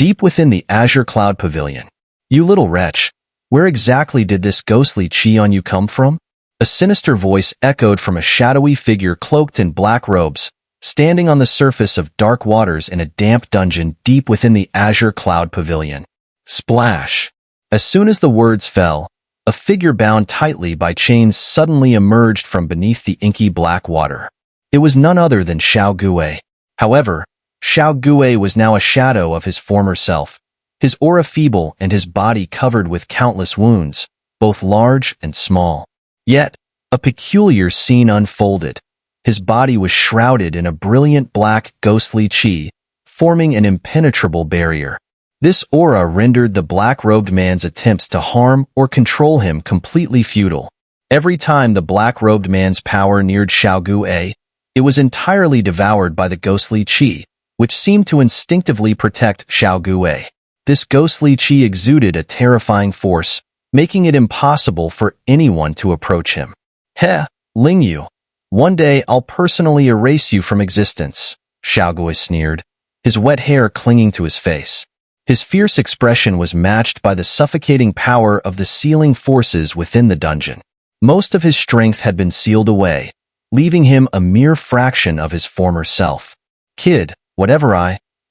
deep within the Azure cloud pavilion. You little wretch, where exactly did this ghostly chi on you come from? A sinister voice echoed from a shadowy figure cloaked in black robes, standing on the surface of dark waters in a damp dungeon deep within the Azure cloud pavilion. Splash! As soon as the words fell, a figure bound tightly by chains suddenly emerged from beneath the inky black water. It was none other than Xiao Gui. However, Xiao Gui was now a shadow of his former self, his aura feeble and his body covered with countless wounds, both large and small. Yet, a peculiar scene unfolded. His body was shrouded in a brilliant black, ghostly chi, forming an impenetrable barrier. This aura rendered the black-robed man's attempts to harm or control him completely futile. Every time the black-robed man's power neared Xiao Gui, it was entirely devoured by the ghostly chi, which seemed to instinctively protect Xiao Gui. This ghostly chi exuded a terrifying force, making it impossible for anyone to approach him. Heh, Lingyu. One day I'll personally erase you from existence, Xiao Gui sneered, his wet hair clinging to his face. His fierce expression was matched by the suffocating power of the sealing forces within the dungeon. Most of his strength had been sealed away, leaving him a mere fraction of his former self. Kid, whatever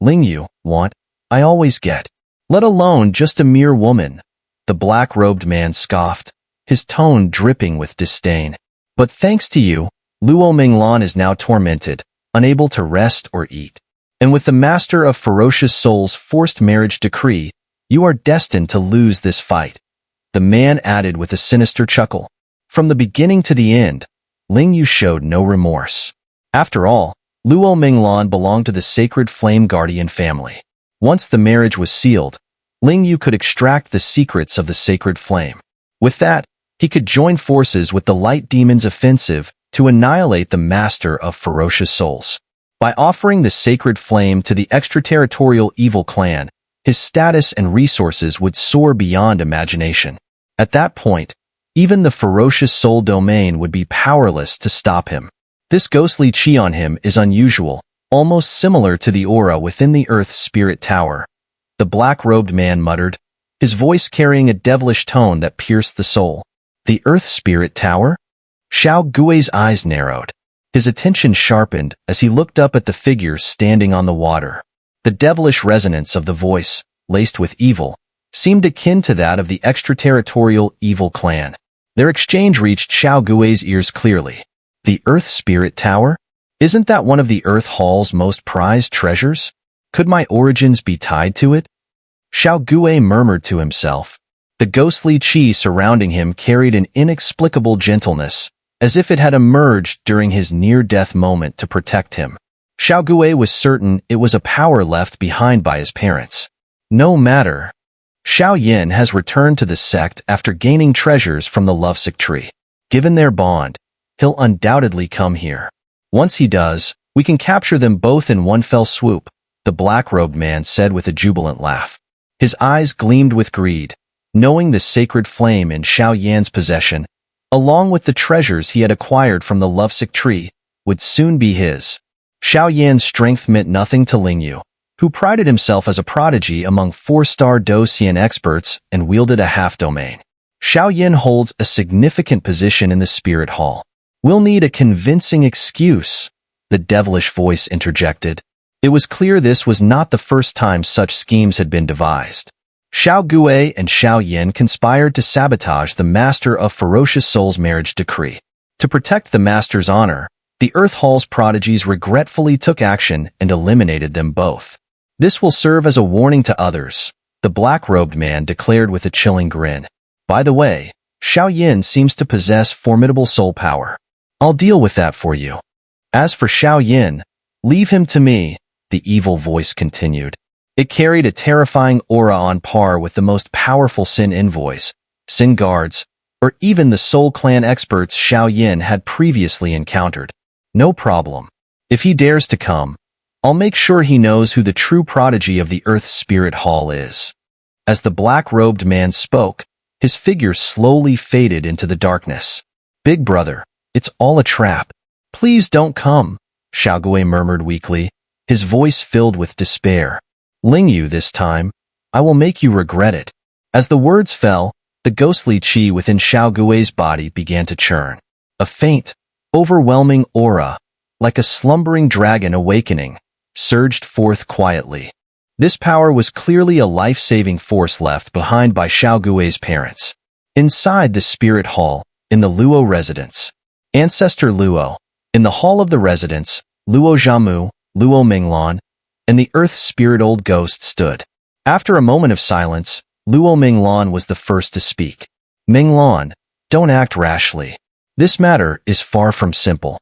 Lingyu, want, I always get. Let alone just a mere woman. The black-robed man scoffed, his tone dripping with disdain. But thanks to you, Luo Minglan is now tormented, unable to rest or eat. And with the Master of Ferocious Soul's forced marriage decree, you are destined to lose this fight. The man added with a sinister chuckle. From the beginning to the end, Lingyu showed no remorse. After all, Luo Minglan belonged to the Sacred Flame Guardian family. Once the marriage was sealed, Lingyu could extract the secrets of the Sacred Flame. With that, he could join forces with the Light Demon's offensive to annihilate the Master of Ferocious Souls. By offering the Sacred Flame to the extraterritorial evil clan, his status and resources would soar beyond imagination. At that point, even the Ferocious Soul domain would be powerless to stop him. This ghostly chi on him is unusual, almost similar to the aura within the Earth Spirit Tower. The black-robed man muttered, his voice carrying a devilish tone that pierced the soul. The Earth Spirit Tower? Xiao Gui's eyes narrowed. His attention sharpened as he looked up at the figure standing on the water. The devilish resonance of the voice, laced with evil, seemed akin to that of the extraterritorial evil clan. Their exchange reached Xiao Gui's ears clearly. The Earth Spirit Tower? Isn't that one of the Earth Hall's most prized treasures? Could my origins be tied to it? Xiao Gui murmured to himself. The ghostly chi surrounding him carried an inexplicable gentleness, as if it had emerged during his near-death moment to protect him. Xiao Gui was certain it was a power left behind by his parents. No matter. Xiao Yin has returned to the sect after gaining treasures from the lovesick tree. Given their bond, he'll undoubtedly come here. Once he does, we can capture them both in one fell swoop, the black-robed man said with a jubilant laugh. His eyes gleamed with greed, knowing the sacred flame in Xiao Yan's possession, along with the treasures he had acquired from the lovesick tree, would soon be his. Xiao Yan's strength meant nothing to Lingyu, who prided himself as a prodigy among 4-star Docian experts and wielded a half-domain. Xiao Yan holds a significant position in the Spirit Hall. We'll need a convincing excuse, the devilish voice interjected. It was clear this was not the first time such schemes had been devised. Xiao Gui and Xiao Yin conspired to sabotage the Master of Ferocious Soul's marriage decree. To protect the Master's honor, the Earth Hall's prodigies regretfully took action and eliminated them both. This will serve as a warning to others, the black-robed man declared with a chilling grin. By the way, Xiao Yin seems to possess formidable soul power. I'll deal with that for you. As for Xiao Yin, leave him to me, the evil voice continued. It carried a terrifying aura on par with the most powerful Sin envoys, Sin guards, or even the Soul Clan experts Xiao Yin had previously encountered. No problem. If he dares to come, I'll make sure he knows who the true prodigy of the Earth Spirit Hall is. As the black-robed man spoke, his figure slowly faded into the darkness. Big brother, it's all a trap. Please don't come, Xiao Gui murmured weakly, his voice filled with despair. Ling Yu, this time, I will make you regret it. As the words fell, the ghostly qi within Xiao Gui's body began to churn. A faint, overwhelming aura, like a slumbering dragon awakening, surged forth quietly. This power was clearly a life-saving force left behind by Xiao Gui's parents. Inside the spirit hall, in the Luo residence, Ancestor Luo, in the hall of the residence, Luo Zhamu, Luo Minglan, and the earth spirit old ghost stood. After a moment of silence, Luo Minglan was the first to speak. Minglan, don't act rashly. This matter is far from simple.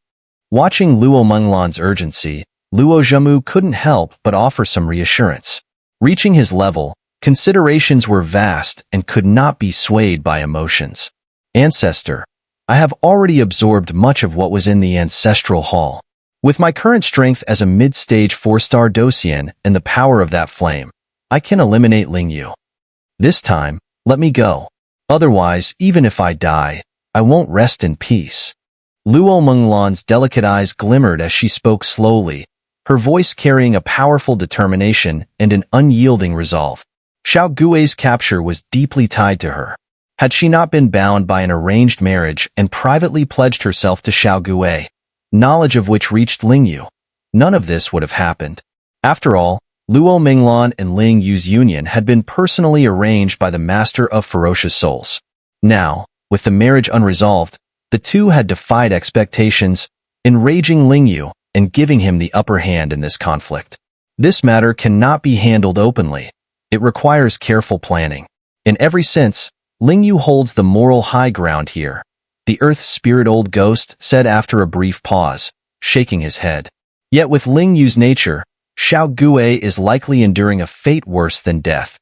Watching Luo Minglan's urgency, Luo Zhamu couldn't help but offer some reassurance. Reaching his level, considerations were vast and could not be swayed by emotions. Ancestor, I have already absorbed much of what was in the ancestral hall. With my current strength as a mid-stage 4-star Dosian and the power of that flame, I can eliminate Ling Yu. This time, let me go. Otherwise, even if I die, I won't rest in peace. Luo Minglan's delicate eyes glimmered as she spoke slowly, her voice carrying a powerful determination and an unyielding resolve. Xiao Gui's capture was deeply tied to her. Had she not been bound by an arranged marriage and privately pledged herself to Xiao Gui, knowledge of which reached Ling Yu, none of this would have happened. After all, Luo Minglan and Ling Yu's union had been personally arranged by the Master of Ferocious Souls. Now, with the marriage unresolved, the two had defied expectations, enraging Ling Yu and giving him the upper hand in this conflict. This matter cannot be handled openly. It requires careful planning. In every sense, Ling Yu holds the moral high ground here, the earth spirit old ghost said after a brief pause, shaking his head. Yet with Ling Yu's nature, Xiao Gui is likely enduring a fate worse than death.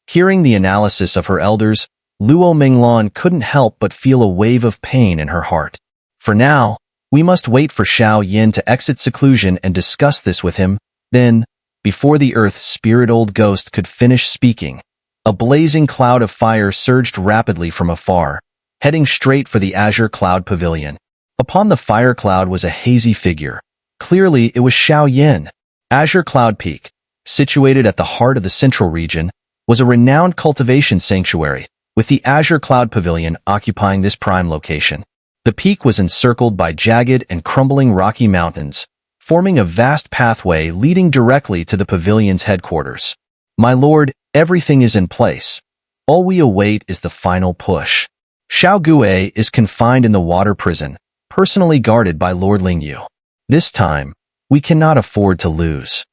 Hearing the analysis of her elders, Luo Minglan couldn't help but feel a wave of pain in her heart. For now, we must wait for Xiao Yin to exit seclusion and discuss this with him. Then, before the earth spirit old ghost could finish speaking, a blazing cloud of fire surged rapidly from afar, heading straight for the Azure cloud pavilion. Upon the fire cloud was a hazy figure. Clearly, it was Xiao Yin. Azure Cloud Peak, situated at the heart of the central region, was a renowned cultivation sanctuary, with the Azure Cloud Pavilion occupying this prime location. The peak was encircled by jagged and crumbling rocky mountains, forming a vast pathway leading directly to the pavilion's headquarters. My lord, everything is in place. All we await is the final push. Xiao Gui is confined in the water prison, personally guarded by Lord Ling Yu. This time, we cannot afford to lose.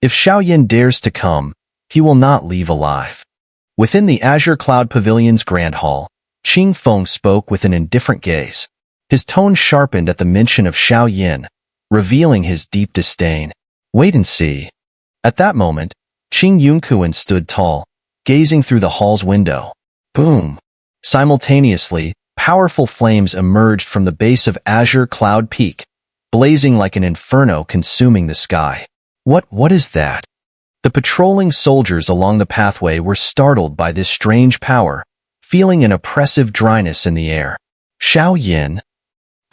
If Xiao Yin dares to come, he will not leave alive. Within the Azure Cloud Pavilion's Grand Hall, Qing Feng spoke with an indifferent gaze. His tone sharpened at the mention of Xiao Yin, revealing his deep disdain. Wait and see. At that moment, Qing Yunkuan stood tall, gazing through the hall's window. Boom! Simultaneously, powerful flames emerged from the base of Azure Cloud Peak, blazing like an inferno consuming the sky. What is that? The patrolling soldiers along the pathway were startled by this strange power, feeling an oppressive dryness in the air. Xiao Yin.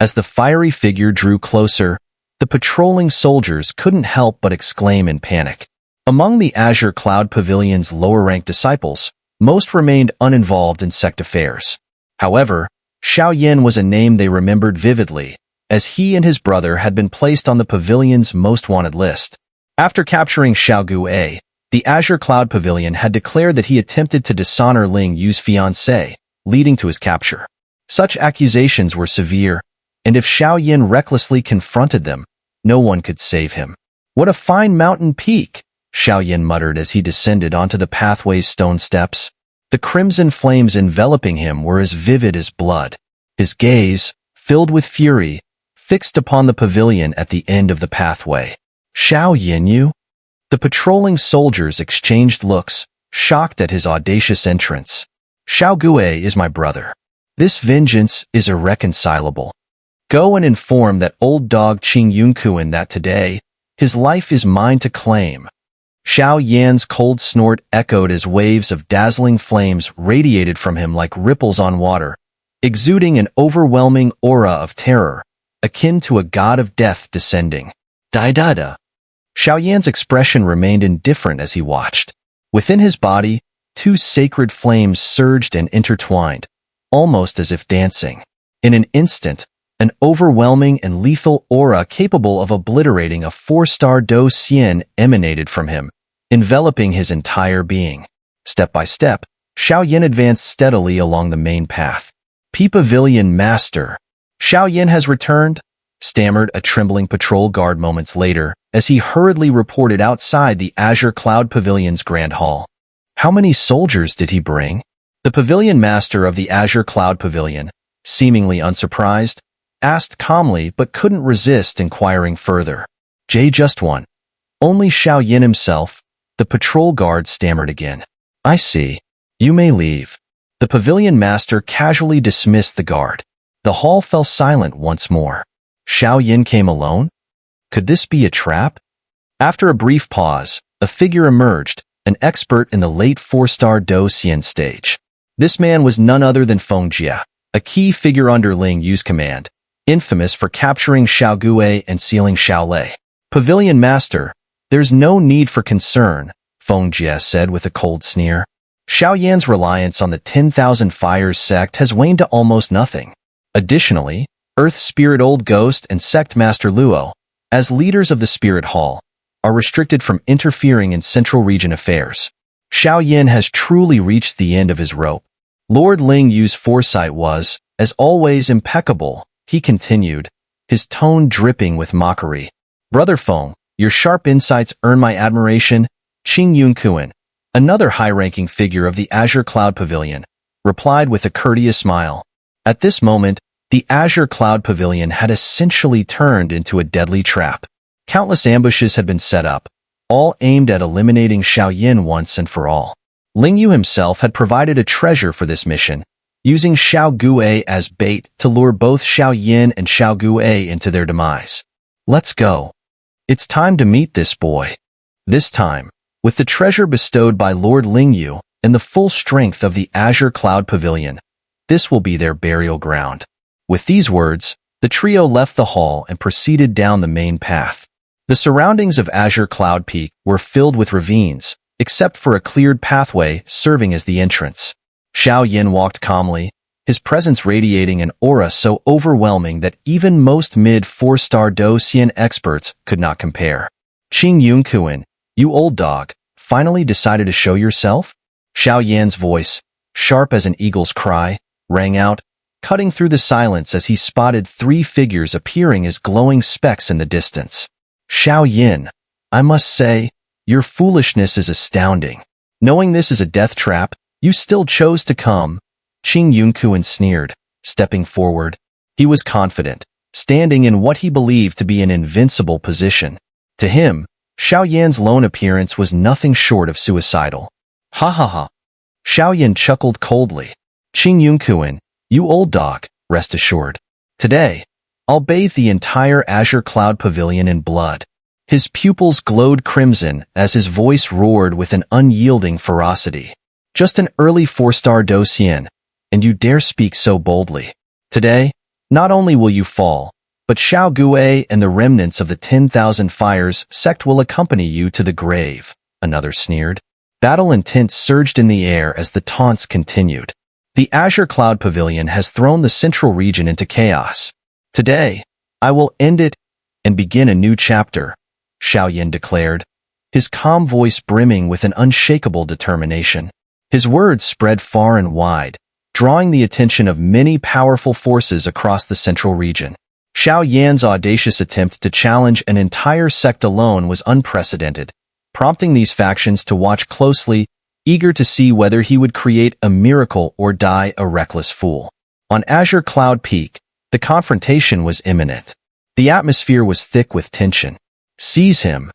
As the fiery figure drew closer, the patrolling soldiers couldn't help but exclaim in panic. Among the Azure Cloud Pavilion's lower-ranked disciples, most remained uninvolved in sect affairs. However, Xiao Yin was a name they remembered vividly, as he and his brother had been placed on the pavilion's most wanted list. After capturing Xiao Gui, the Azure Cloud Pavilion had declared that he attempted to dishonor Ling Yu's fiancée, leading to his capture. Such accusations were severe, and if Xiao Yin recklessly confronted them, no one could save him. What a fine mountain peak, Xiao Yin muttered as he descended onto the pathway's stone steps. The crimson flames enveloping him were as vivid as blood. His gaze, filled with fury, fixed upon the pavilion at the end of the pathway. Xiao Yinyu? The patrolling soldiers exchanged looks, shocked at his audacious entrance. Xiao Gui is my brother. This vengeance is irreconcilable. Go and inform that old dog Qing Yunkuan that today, his life is mine to claim. Xiao Yan's cold snort echoed as waves of dazzling flames radiated from him like ripples on water, exuding an overwhelming aura of terror, akin to a god of death descending. Da-da-da. Xiao Yan's expression remained indifferent as he watched. Within his body, two sacred flames surged and intertwined, almost as if dancing. In an instant, an overwhelming and lethal aura capable of obliterating a 4-star Do Xian emanated from him, enveloping his entire being. Step by step, Xiao Yan advanced steadily along the main path. Pavilion Master. Xiao Yan has returned, stammered a trembling patrol guard moments later as he hurriedly reported outside the Azure Cloud Pavilion's Grand Hall. How many soldiers did he bring? The Pavilion Master of the Azure Cloud Pavilion, seemingly unsurprised, asked calmly but couldn't resist inquiring further. Just one. Only Xiao Yan himself. The patrol guard stammered again. I see. You may leave. The Pavilion Master casually dismissed the guard. The hall fell silent once more. Xiao Yan came alone? Could this be a trap? After a brief pause, a figure emerged, an expert in the late 4-star Do Xian stage. This man was none other than Feng Jie, a key figure under Ling Yu's command, infamous for capturing Xiao Gue and sealing Xiao Lei. Pavilion Master, there's no need for concern, Feng Jie said with a cold sneer. Xiao Yan's reliance on the 10,000 Fires sect has waned to almost nothing. Additionally, Earth Spirit Old Ghost and Sect Master Luo, as leaders of the Spirit Hall, are restricted from interfering in Central Region affairs. Xiao Yan has truly reached the end of his rope. Lord Ling Yu's foresight was, as always, impeccable, he continued, his tone dripping with mockery. Brother Feng, your sharp insights earn my admiration. Qing Yunkuan, another high-ranking figure of the Azure Cloud Pavilion, replied with a courteous smile. At this moment, the Azure Cloud Pavilion had essentially turned into a deadly trap. Countless ambushes had been set up, all aimed at eliminating Xiao Yan once and for all. Ling Yu himself had provided a treasure for this mission, using Xiao Gue as bait to lure both Xiao Yan and Xiao Gue into their demise. Let's go. It's time to meet this boy. This time, with the treasure bestowed by Lord Ling Yu and the full strength of the Azure Cloud Pavilion, this will be their burial ground. With these words, the trio left the hall and proceeded down the main path. The surroundings of Azure Cloud Peak were filled with ravines, except for a cleared pathway serving as the entrance. Xiao Yan walked calmly, his presence radiating an aura so overwhelming that even most mid-4-star Do Xian experts could not compare. Qing Yunkuan, you old dog, finally decided to show yourself? Xiao Yan's voice, sharp as an eagle's cry, rang out, cutting through the silence as he spotted 3 figures appearing as glowing specks in the distance. Xiao Yan, I must say, your foolishness is astounding. Knowing this is a death trap, you still chose to come. Qing Yunkuan sneered, stepping forward. He was confident, standing in what he believed to be an invincible position. To him, Xiao Yan's lone appearance was nothing short of suicidal. Ha ha ha. Xiao Yan chuckled coldly. Qing Yunkuan, you old dog, rest assured. Today, I'll bathe the entire Azure Cloud Pavilion in blood. His pupils glowed crimson as his voice roared with an unyielding ferocity. Just an early 4-star Do Xian, and you dare speak so boldly. Today, not only will you fall, but Xiao Gue and the remnants of the 10,000 Fires sect will accompany you to the grave, another sneered. Battle intent surged in the air as the taunts continued. The Azure Cloud Pavilion has thrown the central region into chaos. Today, I will end it and begin a new chapter, Xiao Yan declared, his calm voice brimming with an unshakable determination. His words spread far and wide, drawing the attention of many powerful forces across the central region. Xiao Yan's audacious attempt to challenge an entire sect alone was unprecedented, prompting these factions to watch closely, eager to see whether he would create a miracle or die a reckless fool. On Azure Cloud Peak, the confrontation was imminent. The atmosphere was thick with tension. Seize him.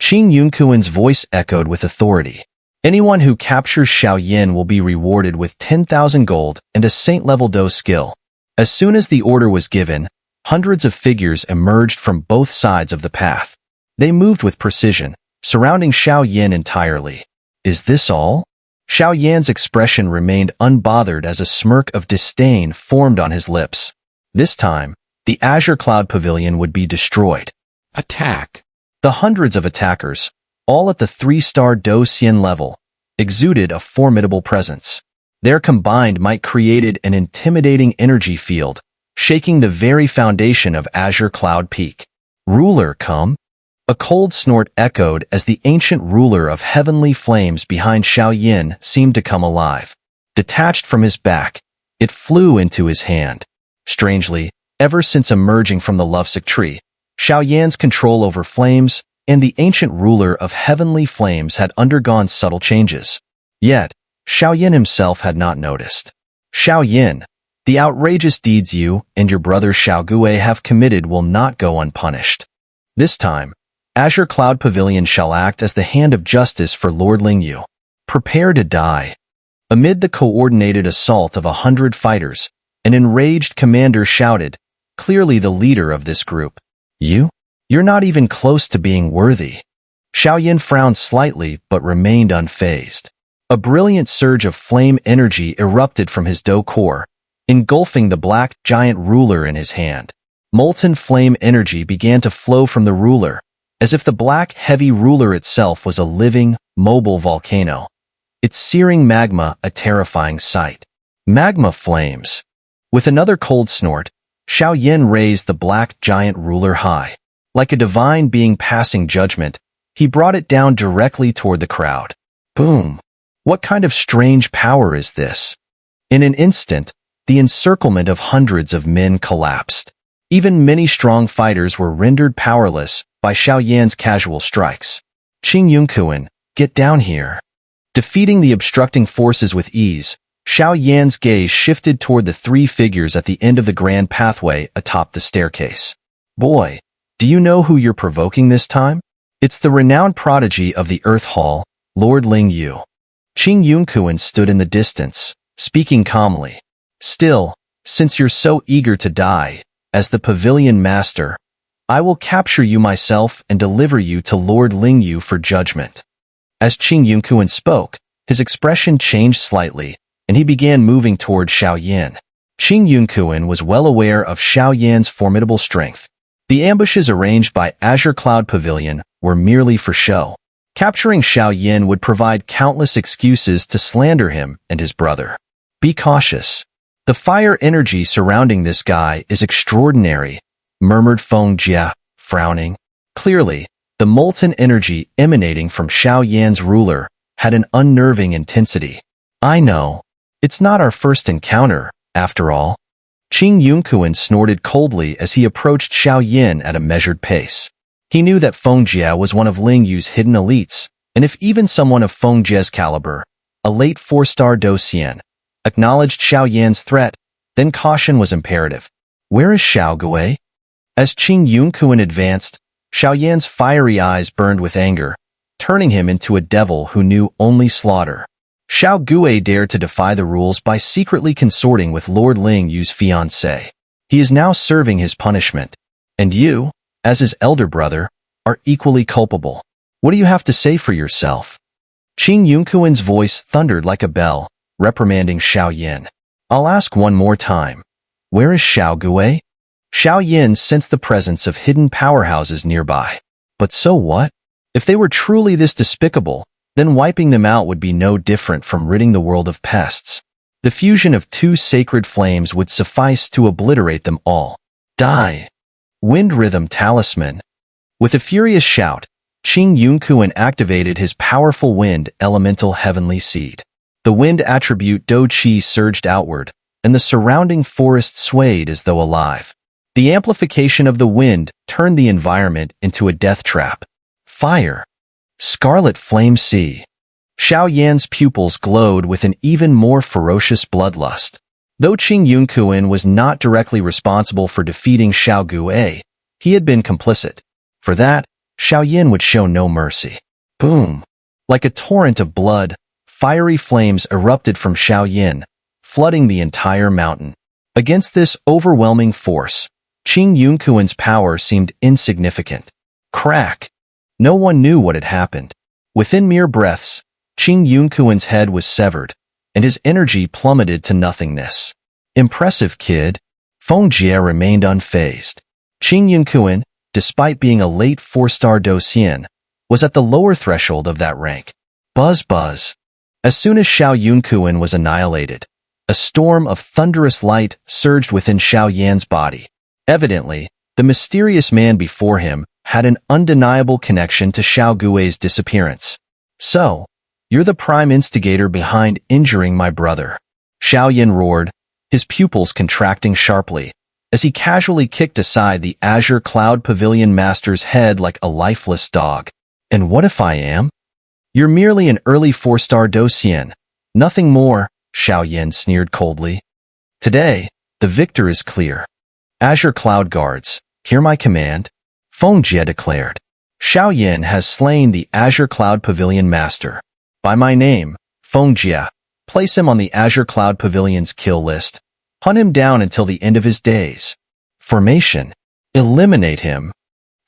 Qing Yunkuan's voice echoed with authority. Anyone who captures Xiao Yan will be rewarded with 10,000 gold and a saint-level Do skill. As soon as the order was given, hundreds of figures emerged from both sides of the path. They moved with precision, surrounding Xiao Yan entirely. Is this all? Xiao Yan's expression remained unbothered as a smirk of disdain formed on his lips. This time, the Azure Cloud Pavilion would be destroyed. Attack! The hundreds of attackers, all at the 3-star Do Xian level, exuded a formidable presence. Their combined might created an intimidating energy field, shaking the very foundation of Azure Cloud Peak. "Ruler, come!" A cold snort echoed as the ancient ruler of heavenly flames behind Xiao seemed to come alive. Detached from his back, it flew into his hand. Strangely, ever since emerging from the lovesick tree, Xiao control over flames and the ancient ruler of heavenly flames had undergone subtle changes. Yet, Xiao himself had not noticed. "Xiao, the outrageous deeds you and your brother Xiao have committed will not go unpunished. This time, Azure Cloud Pavilion shall act as the hand of justice for Lord Lingyu. Prepare to die." Amid the coordinated assault of 100 fighters, an enraged commander shouted, clearly the leader of this group. You're not even close to being worthy." Xiao frowned slightly but remained unfazed. A brilliant surge of flame energy erupted from his Do core, engulfing the black giant ruler in his hand. Molten flame energy began to flow from the ruler, as if the black heavy ruler itself was a living, mobile volcano. Its searing magma a terrifying sight. Magma flames. With another cold snort, Xiao raised the black giant ruler high. Like a divine being passing judgment, he brought it down directly toward the crowd. Boom! What kind of strange power is this? In an instant, the encirclement of hundreds of men collapsed. Even many strong fighters were rendered powerless by Xiao casual strikes. "Qing Yunkuan, get down here." Defeating the obstructing forces with ease, Xiao gaze shifted toward the 3 figures at the end of the grand pathway atop the staircase. "Boy, do you know who you're provoking this time? It's the renowned prodigy of the Earth Hall, Lord Lingyu." Qing Yunkuan stood in the distance, speaking calmly. "Still, since you're so eager to die, as the Pavilion Master, I will capture you myself and deliver you to Lord Lingyu for judgment." As Qing Yunkuan spoke, his expression changed slightly, and he began moving toward Xiao. Qing Yunkuan was well aware of Xiao formidable strength. The ambushes arranged by Azure Cloud Pavilion were merely for show. Capturing Xiao would provide countless excuses to slander him and his brother. "Be cautious. The fire energy surrounding this guy is extraordinary," murmured Feng Jie, frowning. Clearly, the molten energy emanating from Xiao ruler had an unnerving intensity. "I know. It's not our first encounter, after all." Qing Yunkuan snorted coldly as he approached Xiao at a measured pace. He knew that Feng Jie was one of Lingyu's hidden elites, and if even someone of Feng Jie's caliber, a late 4-star Do Xian, acknowledged Xiao threat, then caution was imperative. "Where is Xiao?" As Qing Yunkuan advanced, Xiao fiery eyes burned with anger, turning him into a devil who knew only slaughter. Xiao dared to defy the rules by secretly consorting with Lord Lingyu's fiancée. He is now serving his punishment. And you, as his elder brother, are equally culpable. What do you have to say for yourself?" Qing Yunkuan's voice thundered like a bell, reprimanding Xiao. "I'll ask one more time. Where is Xiao?" Xiao sensed the presence of hidden powerhouses nearby. But so what? If they were truly this despicable, then wiping them out would be no different from ridding the world of pests. The fusion of 2 sacred flames would suffice to obliterate them all. Die! Wind Rhythm Talisman. With a furious shout, Qing Yunkuan activated his powerful wind elemental heavenly seed. The wind attribute Do Qi surged outward, and the surrounding forest swayed as though alive. The amplification of the wind turned the environment into a death trap. Fire. Scarlet Flame Sea. Xiao pupils glowed with an even more ferocious bloodlust. Though Qing Yunkuan was not directly responsible for defeating Xiao, he had been complicit. For that, Xiao would show no mercy. Boom! Like a torrent of blood, fiery flames erupted from Xiao, flooding the entire mountain. Against this overwhelming force, Qing Yunkuan's power seemed insignificant. Crack! No one knew what had happened. Within mere breaths, Qing Yunkuan's head was severed, and his energy plummeted to nothingness. Impressive, kid. Feng Jie remained unfazed. Qing Yunkuan, despite being a late 4-star Docian, was at the lower threshold of that rank. Buzz buzz. As soon as Xiao Yunkuan was annihilated, a storm of thunderous light surged within Xiao Yan's body. Evidently, the mysterious man before him had an undeniable connection to Xiao Gui's disappearance. So, you're the prime instigator behind injuring my brother. Xiao Yan roared, his pupils contracting sharply, as he casually kicked aside the Azure Cloud Pavilion Master's head like a lifeless dog. And what if I am? You're merely an early 4-star Docian. Nothing more, Xiao Yan sneered coldly. Today, the victor is clear. Azure Cloud Guards, hear my command, Feng Jie declared. Xiao Yan has slain the Azure Cloud Pavilion Master. By my name, Feng Jie, place him on the Azure Cloud Pavilion's kill list. Hunt him down until the end of his days. Formation. Eliminate him.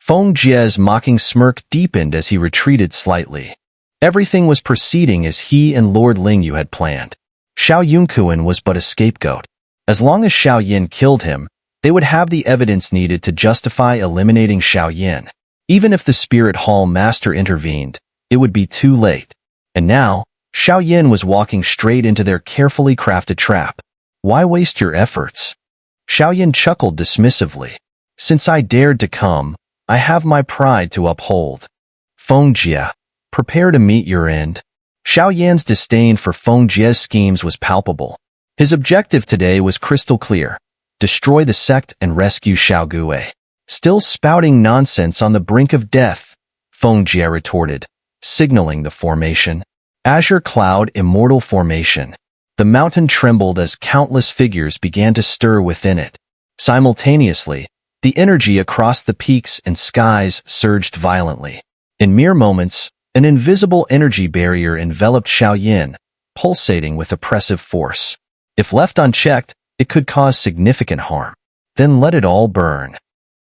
Feng Jie's mocking smirk deepened as he retreated slightly. Everything was proceeding as he and Lord Lingyu had planned. Xiao Yunkuan was but a scapegoat. As long as Xiao Yan killed him, they would have the evidence needed to justify eliminating Xiao Yan. Even if the Spirit Hall Master intervened, it would be too late. And now, Xiao Yan was walking straight into their carefully crafted trap. Why waste your efforts? Xiao Yan chuckled dismissively. Since I dared to come, I have my pride to uphold. Feng Jie, prepare to meet your end. Xiao Yan's disdain for Feng Jie's schemes was palpable. His objective today was crystal clear. Destroy the sect and rescue Xiao Gui. Still spouting nonsense on the brink of death, Feng Jie retorted, signaling the formation. Azure Cloud Immortal Formation. The mountain trembled as countless figures began to stir within it. Simultaneously, the energy across the peaks and skies surged violently. In mere moments, an invisible energy barrier enveloped Xiao Yan, pulsating with oppressive force. If left unchecked, it could cause significant harm. Then let it all burn.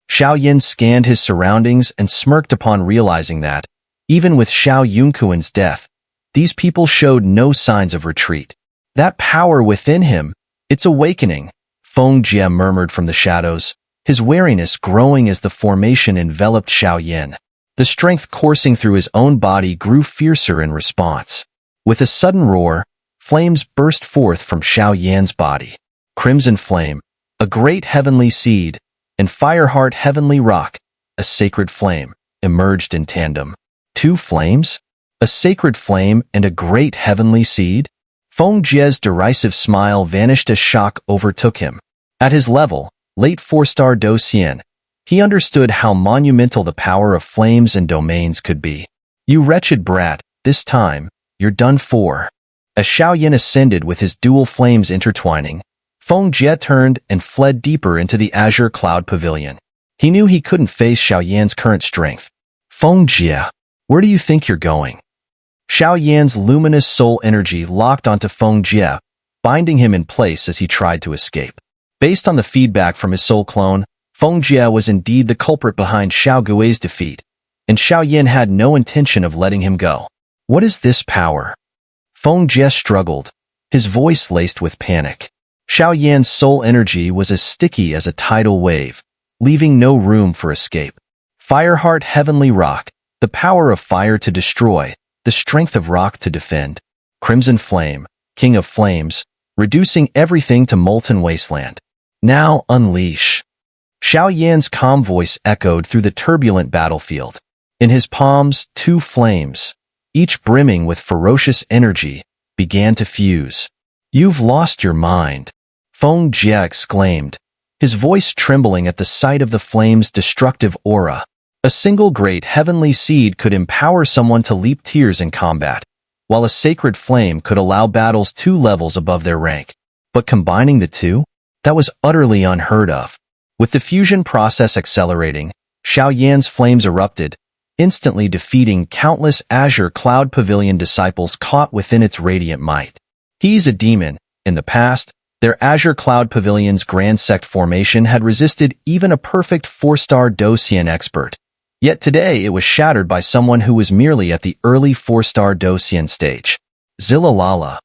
Xiao Yan scanned his surroundings and smirked upon realizing that, even with Xiao Yunkuan's death, these people showed no signs of retreat. That power within him, it's awakening, Feng Jie murmured from the shadows, his wariness growing as the formation enveloped Xiao Yan. The strength coursing through his own body grew fiercer in response. With a sudden roar, flames burst forth from Xiao Yan's body. Crimson Flame, a great heavenly seed, and Fireheart Heavenly Rock, a sacred flame, emerged in tandem. Two flames? A sacred flame and a great heavenly seed? Feng Jie's derisive smile vanished as shock overtook him. At his level, late 4-star Docian, he understood how monumental the power of flames and domains could be. You wretched brat, this time, you're done for. As Xiao Yan ascended with his dual flames intertwining, Feng Jie turned and fled deeper into the Azure Cloud Pavilion. He knew he couldn't face Xiao Yan's current strength. Feng Jie, where do you think you're going? Xiao Yan's luminous soul energy locked onto Feng Jie, binding him in place as he tried to escape. Based on the feedback from his soul clone, Feng Jie was indeed the culprit behind Xiao Gui's defeat, and Xiao Yan had no intention of letting him go. What is this power? Feng Jie struggled, his voice laced with panic. Xiao Yan's soul energy was as sticky as a tidal wave, leaving no room for escape. Fireheart Heavenly Rock, the power of fire to destroy, the strength of rock to defend. Crimson Flame, King of Flames, reducing everything to molten wasteland. Now unleash. Xiao Yan's calm voice echoed through the turbulent battlefield. In his palms, two flames, each brimming with ferocious energy, began to fuse. You've lost your mind, Feng Jie exclaimed, his voice trembling at the sight of the flame's destructive aura. A single great heavenly seed could empower someone to leap tiers in combat, while a sacred flame could allow battles 2 levels above their rank. But combining the two? That was utterly unheard of. With the fusion process accelerating, Xiao Yan's flames erupted, instantly defeating countless Azure Cloud Pavilion disciples caught within its radiant might. He's a demon. In the past, their Azure Cloud Pavilion's Grand Sect formation had resisted even a perfect 4-star Docian expert. Yet today it was shattered by someone who was merely at the early 4-star Docian stage. Zilalala.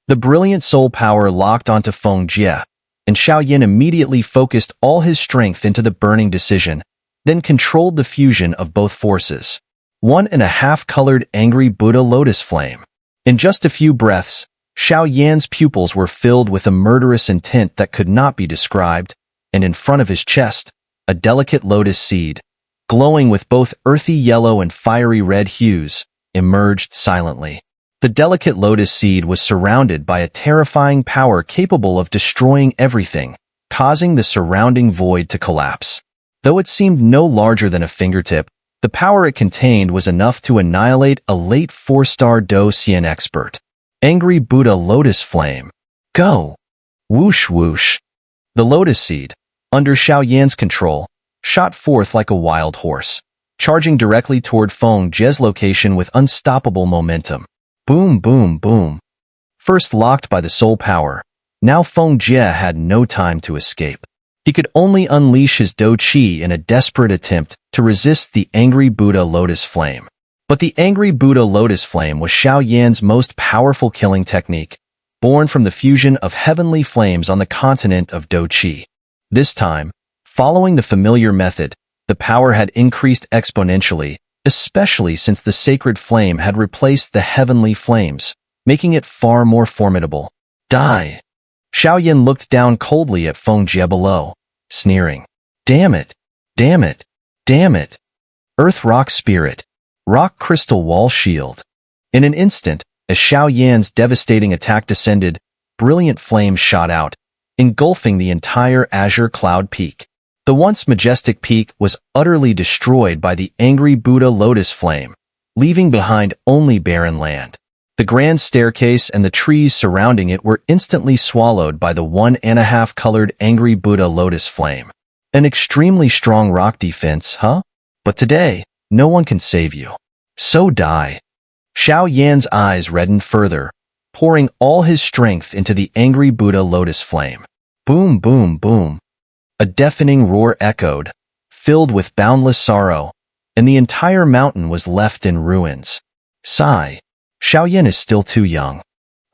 The brilliant soul power locked onto Feng Jie, and Xiao Yan immediately focused all his strength into the burning decision. then controlled the fusion of both forces. 1.5 colored angry Buddha lotus flame. In just a few breaths, Xiao Yan's pupils were filled with a murderous intent that could not be described, and in front of his chest, a delicate lotus seed, glowing with both earthy yellow and fiery red hues, emerged silently. The delicate lotus seed was surrounded by a terrifying power capable of destroying everything, causing the surrounding void to collapse. Though it seemed no larger than a fingertip, the power it contained was enough to annihilate a late 4-star Do Xian expert. Angry Buddha Lotus Flame. Go! Whoosh whoosh. The lotus seed, under Xiao Yan's control, shot forth like a wild horse, charging directly toward Feng Jie's location with unstoppable momentum. Boom, boom, boom. First locked by the soul power, now Feng Jie had no time to escape. He could only unleash his Do Qi in a desperate attempt to resist the Angry Buddha Lotus Flame. But the Angry Buddha Lotus Flame was Xiao Yan's most powerful killing technique, born from the fusion of heavenly flames on the continent of Do Qi. This time, following the familiar method, the power had increased exponentially, especially since the sacred flame had replaced the heavenly flames, making it far more formidable. Die! Xiao Yan looked down coldly at Feng Jie below, sneering. Damn it! Damn it! Damn it! Earth Rock Spirit. Rock Crystal Wall Shield. In an instant, as Xiao Yan's devastating attack descended, brilliant flames shot out, engulfing the entire Azure Cloud Peak. The once majestic peak was utterly destroyed by the Angry Buddha Lotus Flame, leaving behind only barren land. The grand staircase and the trees surrounding it were instantly swallowed by the 1.5 colored Angry Buddha Lotus Flame. An extremely strong rock defense, huh? But today, no one can save you. So die. Xiao Yan's eyes reddened further, pouring all his strength into the Angry Buddha Lotus Flame. Boom, boom, boom. A deafening roar echoed, filled with boundless sorrow, and the entire mountain was left in ruins. Sigh. Xiao Yan is still too young.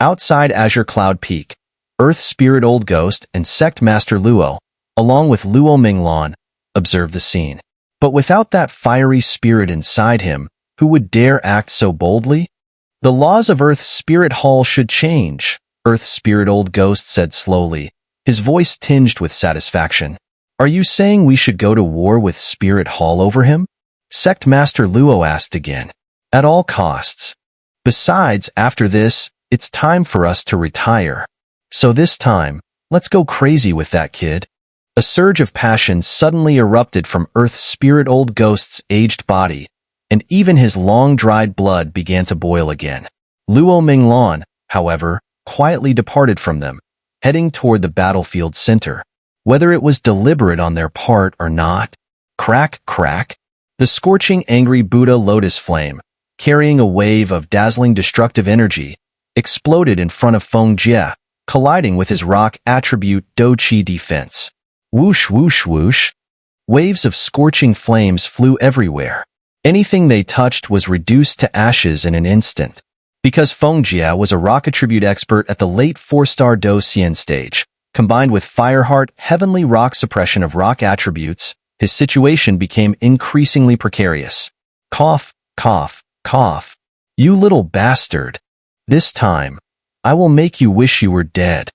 Outside Azure Cloud Peak, Earth Spirit Old Ghost and Sect Master Luo, along with Luo Minglan, observed the scene. But without that fiery spirit inside him, who would dare act so boldly? The laws of Earth Spirit Hall should change, Earth Spirit Old Ghost said slowly, his voice tinged with satisfaction. Are you saying we should go to war with Spirit Hall over him? Sect Master Luo asked again. At all costs. Besides, after this, it's time for us to retire. So this time, let's go crazy with that kid. A surge of passion suddenly erupted from Earth Spirit Old Ghost's aged body, and even his long-dried blood began to boil again. Luo Minglan, however, quietly departed from them, heading toward the battlefield center. Whether it was deliberate on their part or not, crack, crack, the scorching Angry Buddha Lotus Flame, carrying a wave of dazzling destructive energy, exploded in front of Feng Jie, colliding with his rock attribute Do Qi defense. Whoosh, whoosh, whoosh. Waves of scorching flames flew everywhere. Anything they touched was reduced to ashes in an instant. Because Feng Jie was a rock attribute expert at the late 4-star Do Xian stage, combined with Fireheart heavenly rock suppression of rock attributes, his situation became increasingly precarious. Cough, cough, cough. You little bastard. This time, I will make you wish you were dead.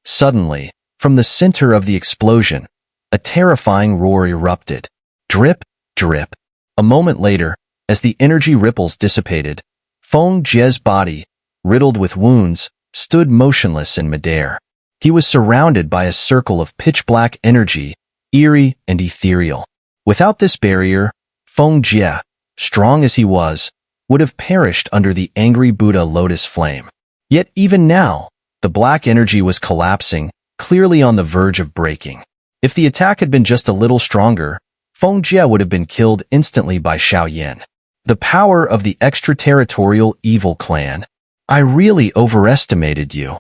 Suddenly, from the center of the explosion, a terrifying roar erupted. Drip, drip. A moment later, as the energy ripples dissipated, Feng Jie's body, riddled with wounds, stood motionless in midair. He was surrounded by a circle of pitch-black energy, eerie and ethereal. Without this barrier, Feng Jie, strong as he was, would have perished under the Angry Buddha Lotus Flame. Yet even now, the black energy was collapsing, clearly on the verge of breaking. If the attack had been just a little stronger, Feng Jie would have been killed instantly by Xiao Yan. The power of the extraterritorial evil clan. I really overestimated you.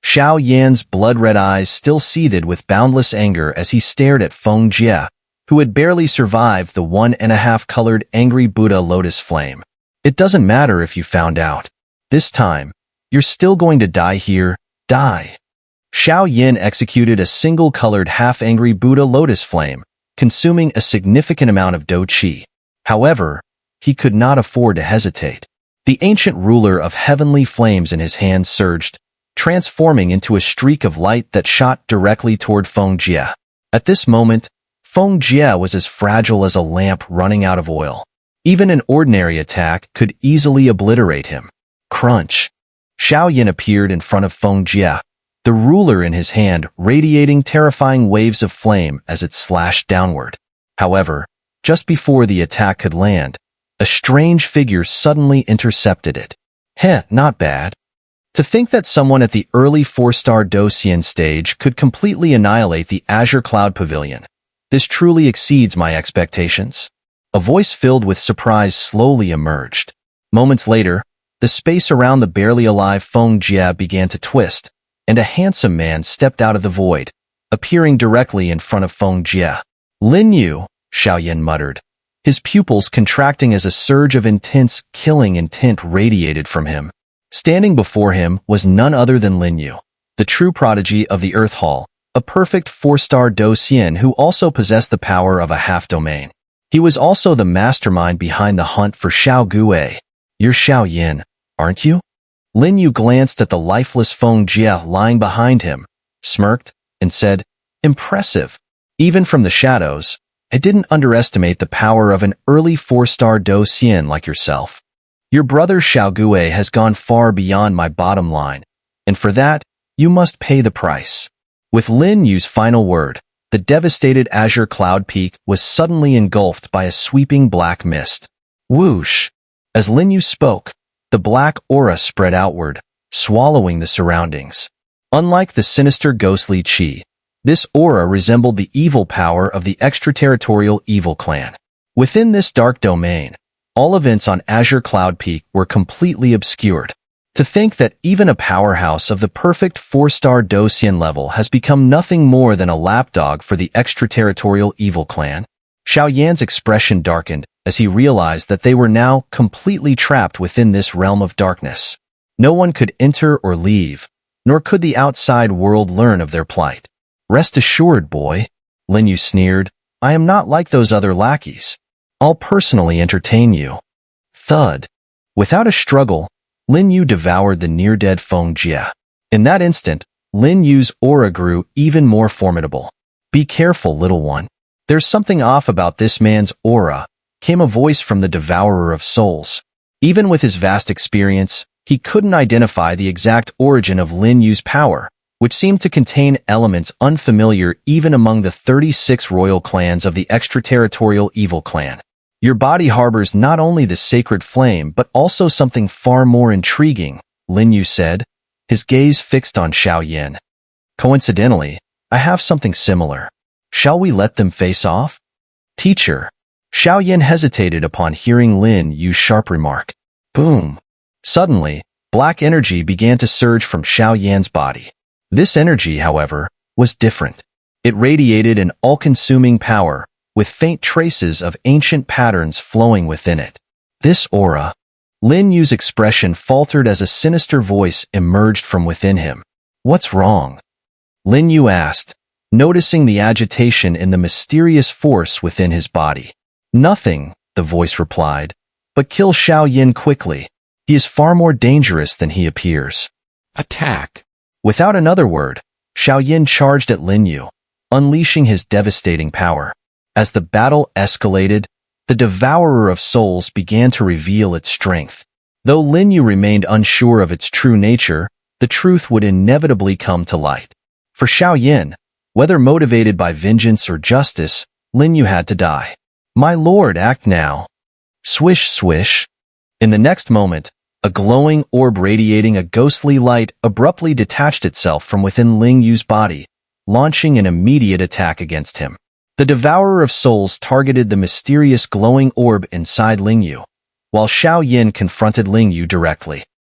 Xiao Yan's blood-red eyes still seethed with boundless anger as he stared at Feng Jie, who had barely survived the 1.5 colored Angry Buddha Lotus Flame. It doesn't matter if you found out. This time, you're still going to die here, die. Xiao Yan executed a single-colored half-angry Buddha Lotus Flame, consuming a significant amount of Do Qi. However, he could not afford to hesitate. The ancient ruler of heavenly flames in his hand surged, transforming into a streak of light that shot directly toward Feng Jie. At this moment, Feng Jie was as fragile as a lamp running out of oil. Even an ordinary attack could easily obliterate him. Crunch. Xiao Yin appeared in front of Feng Jie, the ruler in his hand radiating terrifying waves of flame as it slashed downward. However, just before the attack could land, a strange figure suddenly intercepted it. Heh, not bad. To think that someone at the early 4-star Docian stage could completely annihilate the Azure Cloud Pavilion. This truly exceeds my expectations. A voice filled with surprise slowly emerged. Moments later, the space around the barely alive Feng Jie began to twist, and a handsome man stepped out of the void, appearing directly in front of Feng Jie. Lin Yu, Xiao Yin muttered, his pupils contracting as a surge of intense, killing intent radiated from him. Standing before him was none other than Lin Yu, the true prodigy of the Earth Hall, a perfect 4-star Docian who also possessed the power of a half-domain. He was also the mastermind behind the hunt for Xiao Gui. You're Xiao Yin, aren't you? Lin Yu glanced at the lifeless Feng Jie lying behind him, smirked, and said, Impressive. Even from the shadows, I didn't underestimate the power of an early 4-star Docian like yourself. Your brother Xiao Gui has gone far beyond my bottom line, and for that, you must pay the price. With Lin Yu's final word, the devastated Azure Cloud Peak was suddenly engulfed by a sweeping black mist. Whoosh! As Lin Yu spoke, the black aura spread outward, swallowing the surroundings. Unlike the sinister ghostly Qi, this aura resembled the evil power of the extraterritorial evil clan. Within this dark domain, all events on Azure Cloud Peak were completely obscured. To think that even a powerhouse of the perfect 4-star Docian level has become nothing more than a lapdog for the extraterritorial evil clan. Xiao Yan's expression darkened as he realized that they were now completely trapped within this realm of darkness. No one could enter or leave, nor could the outside world learn of their plight. Rest assured, boy, Lin Yu sneered, I am not like those other lackeys. I'll personally entertain you. Thud. Without a struggle, Lin Yu devoured the near-dead Feng Jie. In that instant, Lin Yu's aura grew even more formidable. Be careful, little one. There's something off about this man's aura, came a voice from the Devourer of Souls. Even with his vast experience, he couldn't identify the exact origin of Lin Yu's power, which seemed to contain elements unfamiliar even among the 36 royal clans of the extraterritorial evil clan. Your body harbors not only the sacred flame but also something far more intriguing, Lin Yu said, his gaze fixed on Xiao Yin. Coincidentally, I have something similar. Shall we let them face off? Teacher. Xiao Yin hesitated upon hearing Lin Yu's sharp remark. Boom. Suddenly, black energy began to surge from Xiao Yan's body. This energy, however, was different. It radiated an all-consuming power, with faint traces of ancient patterns flowing within it. This aura. Lin Yu's expression faltered as a sinister voice emerged from within him. What's wrong? Lin Yu asked, noticing the agitation in the mysterious force within his body. Nothing, the voice replied, but kill Xiao Yin quickly. He is far more dangerous than he appears. Attack. Without another word, Xiao Yin charged at Lin Yu, unleashing his devastating power. As the battle escalated, the Devourer of Souls began to reveal its strength. Though Lin Yu remained unsure of its true nature, the truth would inevitably come to light. For Xiao Yin, whether motivated by vengeance or justice, Lin Yu had to die. My lord, act now. Swish, swish. In the next moment, a glowing orb radiating a ghostly light abruptly detached itself from within Lin Yu's body, launching an immediate attack against him. The Devourer of Souls targeted the mysterious glowing orb inside Lin Yu, while Xiao Yin confronted Lin Yu directly.